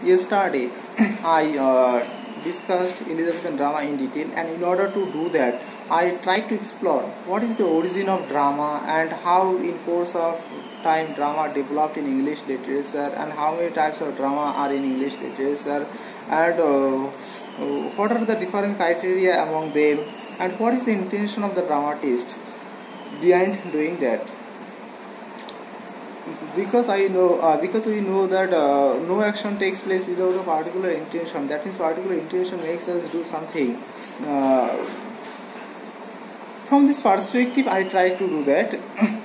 Yesterday, I discussed Elizabethan drama in detail, and in order to do that, I tried to explore what is the origin of drama and how, in course of time, drama developed in English literature, and how many types of drama are in English literature, and what are the different criteria among them, and what is the intention of the dramatist behind doing that. Because we know that no action takes place without a particular intention. That means particular intention makes us do something. From this perspective, I tried to do that,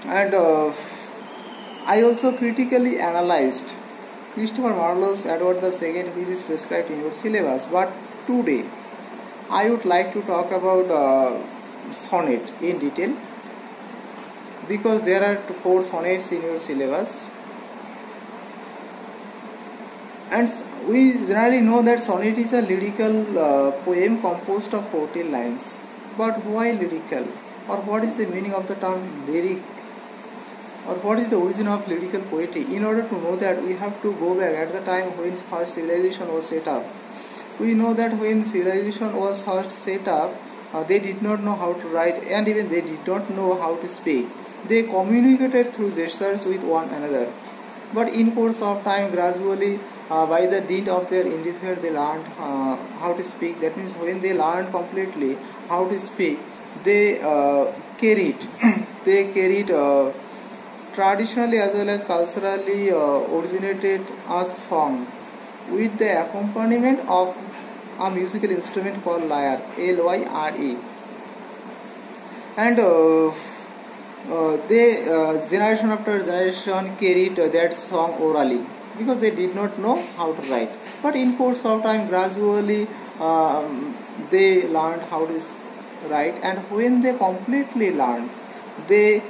and I also critically analyzed Christopher Marlowe's Edward II, which is prescribed in your syllabus. But today, I would like to talk about sonnet in detail, because there are 4 sonnets in your syllabus, and we generally know that sonnet is a lyrical poem composed of 14 lines. But why lyrical? Or what is the meaning of the term lyric? Or what is the origin of lyrical poetry? In order to know that, we have to go back at the time when first civilization was set up. We know that when civilization was first set up, they did not know how to write, and even they did not know how to speak. They communicated through gestures with one another. But in course of time, gradually, by the dint of their endeavor, they learned how to speak. That means when they learned completely how to speak, they carried traditionally as well as culturally originated a song with the accompaniment of a musical instrument called lyre, L-Y-R-E. And they generation after generation carried that song orally, because they did not know how to write. But in course of time, gradually they learned how to write, and when they completely learned, they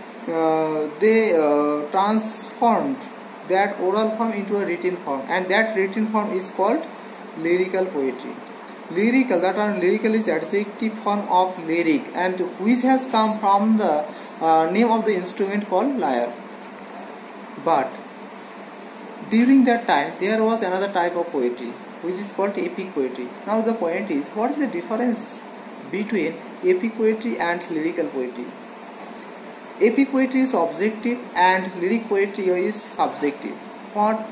transformed that oral form into a written form, and that written form is called lyrical poetry. Lyrical, that term lyrical is adjective form of lyric, and which has come from the name of the instrument called lyre. But during that time, there was another type of poetry, which is called epic poetry. Now the point is, what is the difference between epic poetry and lyrical poetry? Epic poetry is objective and lyric poetry is subjective. What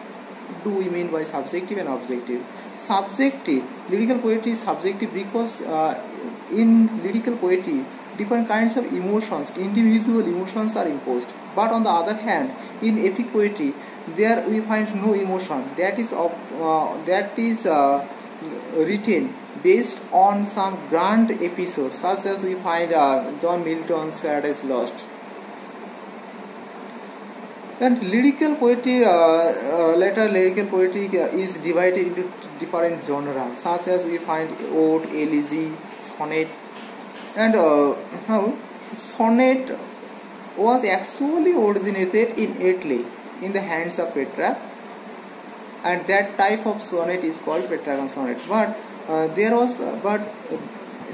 do we mean by subjective and objective? Subjective, lyrical poetry is subjective because in lyrical poetry, different kinds of emotions, individual emotions are imposed. But on the other hand, in epic poetry, there we find no emotion. That is written based on some grand episode, such as we find John Milton's Paradise Lost. And lyrical poetry, later lyrical poetry is divided into different genres, such as we find ode, elegy, sonnet. And now sonnet was actually originated in Italy in the hands of Petrarch, and that type of sonnet is called Petrarchan sonnet. But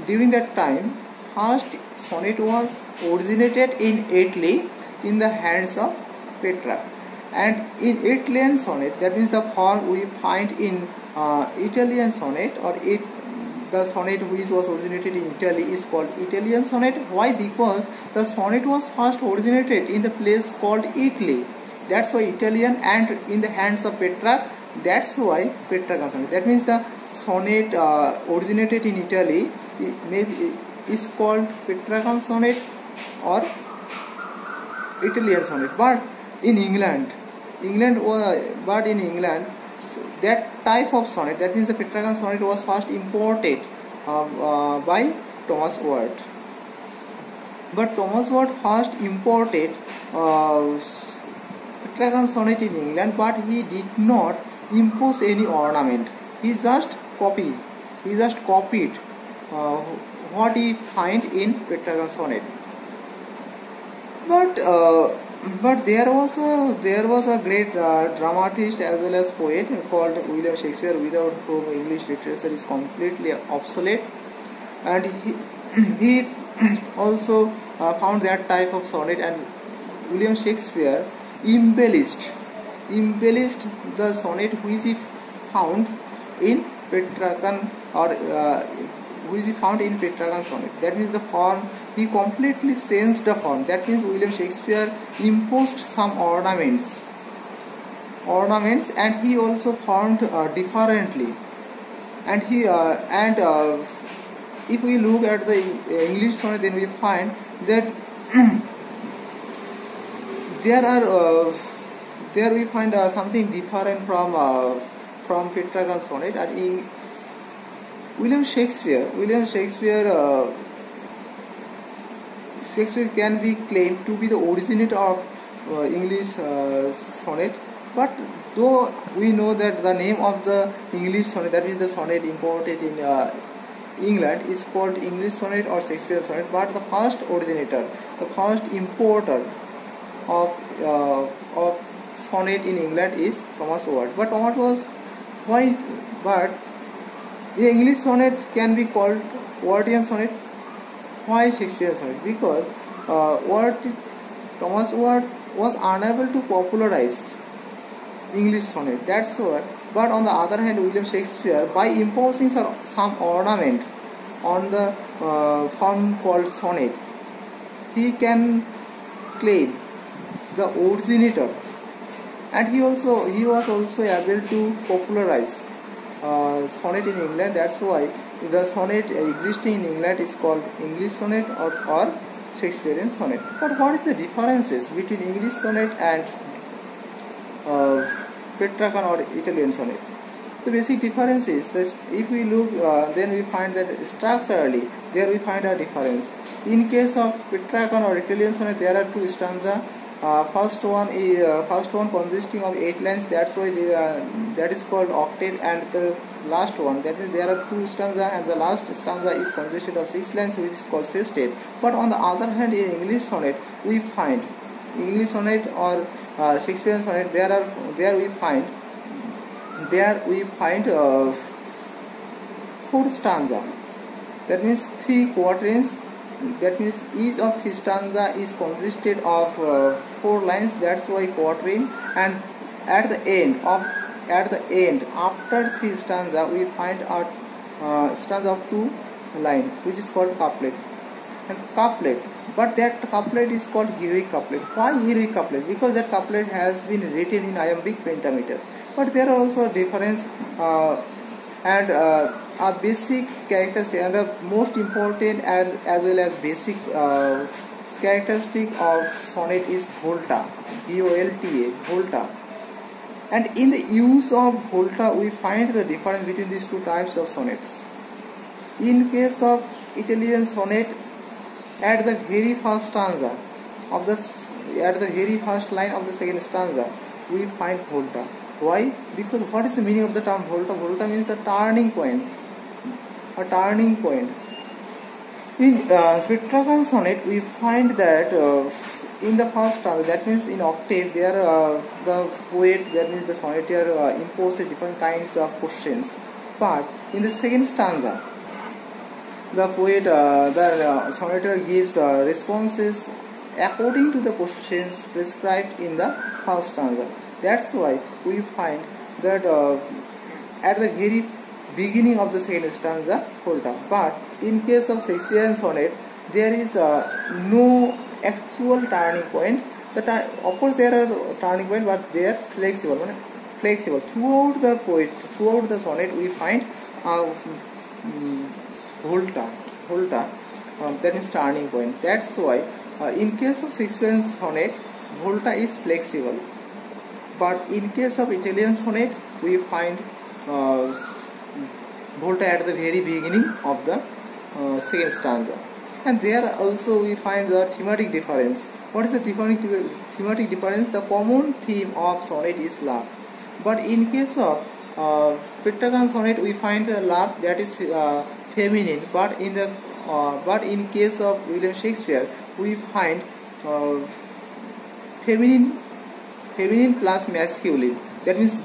during that time, first sonnet was originated in Italy in the hands of Petrarch, and in Italian sonnet, that means the form we find in Italian sonnet, or the sonnet which was originated in Italy is called Italian sonnet. Why? Because the sonnet was first originated in the place called Italy. That's why Italian, and in the hands of Petrarch, that's why Petrarchan sonnet. That means the sonnet originated in Italy maybe is called Petrarchan sonnet or Italian sonnet. But in England, that type of sonnet, that means the Petrarchan sonnet, was first imported by Thomas Ward. But Thomas Ward first imported Petrarchan sonnet in England, but he did not impose any ornament. He just copied what he find in Petrarchan sonnet. But there was a great dramatist as well as poet called William Shakespeare, without whom English literature is completely obsolete, and he also found that type of sonnet, and William Shakespeare embellished the sonnet which he found in Petrarchan sonnet. That means the form, he completely changed the form. That means William Shakespeare imposed some ornaments, and he also formed differently. And if we look at the English sonnet, then we find that there we find something different from Petrarchan sonnet. And in William Shakespeare can be claimed to be the originator of English sonnet. But though we know that the name of the English sonnet, that is the sonnet imported in England, is called English sonnet or Shakespeare sonnet, but the first originator, the first importer of sonnet in England is Thomas Ward. But the English sonnet can be called Wardian sonnet. Why Shakespeare sonnet? Because Thomas Ward was unable to popularize English sonnet. That's why. But on the other hand, William Shakespeare, by imposing some ornament on the form called sonnet, he can claim the originator, and he was also able to popularize sonnet in England. That's why the sonnet existing in England is called English sonnet or Shakespearean sonnet. But what is the differences between English sonnet and Petrarchan or Italian sonnet? The basic difference is that if we look, then we find that structurally there we find a difference. In case of Petrarchan or Italian sonnet, there are two stanza. First one consisting of 8 lines. That's why that is called octave, and the last one, that means there are 2 stanza, and the last stanza is consisted of 6 lines, which is called sestet. But on the other hand, in English sonnet, we find English sonnet or Shakespearean sonnet, there we find 4 stanza. That means 3 quatrains. That means each of 3 stanza is consisted of 4 lines. That's why quatrain. And at the end, after 3 stanza, we find a stanza of 2 line, which is called couplet. And couplet, but that couplet is called heroic couplet. Why heroic couplet? Because that couplet has been written in iambic pentameter. But there are also a difference and a basic characteristic, and the most important and as well as basic characteristic of sonnet is volta, V-O-L-T-A, volta. And in the use of volta, we find the difference between these 2 types of sonnets. In case of Italian sonnet, at the very first stanza of at the very first line of the second stanza, we find volta. Why? Because what is the meaning of the term volta? Volta means the turning point. A turning point. In Petrarchan sonnet, we find that in the first stanza, that means in octave, there the poet, that means the sonneteer, imposes different kinds of questions. But in the second stanza, the poet, the sonneteer gives responses according to the questions prescribed in the first stanza. That's why we find that at the very beginning of the second stanza, volta. But in case of Shakespearean sonnet, there is no actual turning point. Of course, there are turning point, but they are flexible. Throughout the sonnet, we find volta, that is turning point. That's why in case of Shakespearean sonnet, volta is flexible. But in case of Italian sonnet, we find volta at the very beginning of the second stanza. And there also we find the thematic difference. What is the thematic difference? The common theme of sonnet is love. But in case of Petrarchan sonnet, we find the love that is feminine. But in case of William Shakespeare, we find feminine plus masculine. That means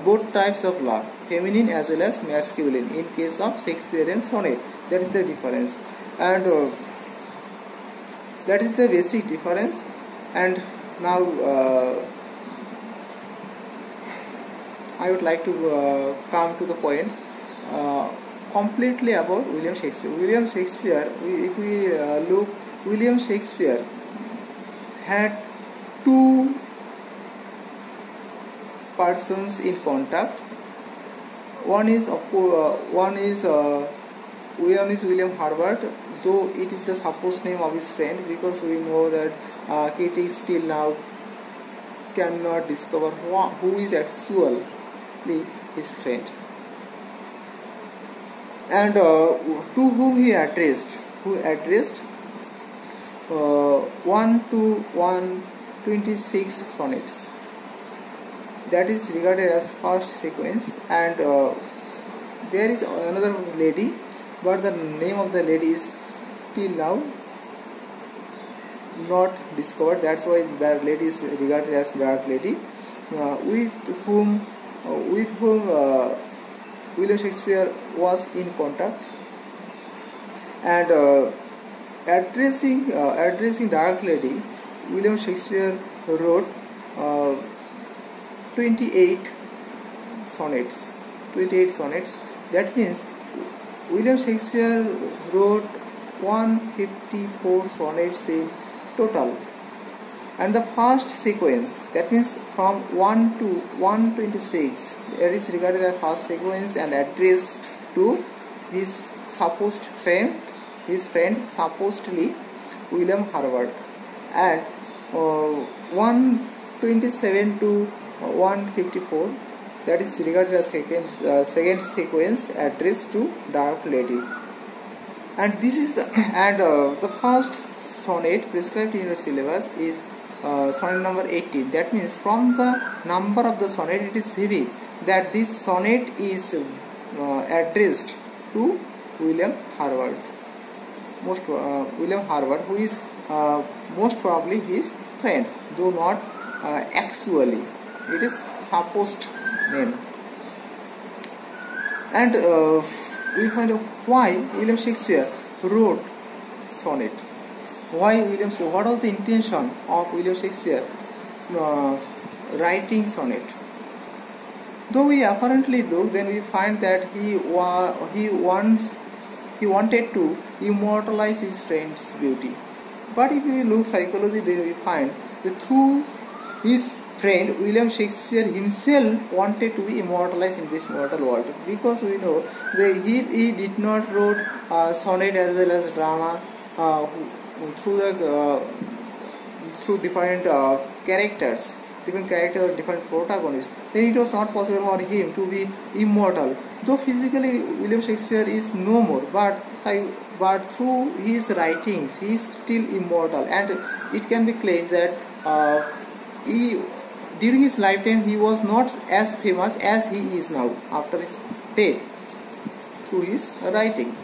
both types of love, feminine as well as masculine, in case of Shakespearean sonnet. That is the difference, and that is the basic difference. And now I would like to come to the point completely about William Shakespeare. William Shakespeare, if we look, William Shakespeare had two persons in contact. One is William Harvard, though it is the supposed name of his friend, because we know that critics till now cannot discover who is actually his friend, and to whom he addressed 1 to 126 sonnets. That is regarded as first sequence, and there is another lady, but the name of the lady is till now not discovered. That's why that lady is regarded as Dark Lady, with whom William Shakespeare was in contact, and addressing Dark Lady, William Shakespeare wrote 28 sonnets. That means William Shakespeare wrote 154 sonnets in total. And the first sequence, that means from 1 to 126, that is regarded as first sequence and addressed to his supposed friend, supposedly William Harvard. And 127 to 154, that is regarded as second sequence addressed to Dark Lady. And this is the first sonnet prescribed in your syllabus is sonnet number 18. That means from the number of the sonnet, it is vivid that this sonnet is addressed to William Harvard. William Harvard, who is most probably his friend, though not actually. It is supposed name. And we find out why William Shakespeare wrote sonnet. What was the intention of William Shakespeare writing sonnet? Though we apparently look, then we find that he wanted to immortalize his friend's beauty. But if we look psychology, then we find that through his friend, William Shakespeare himself wanted to be immortalized in this mortal world, because we know that he did not wrote sonnet as well as drama through different characters, different protagonists. Then it was not possible for him to be immortal. Though physically William Shakespeare is no more, but through his writings he is still immortal, and it can be claimed that during his lifetime he was not as famous as he is now after his death through his writing.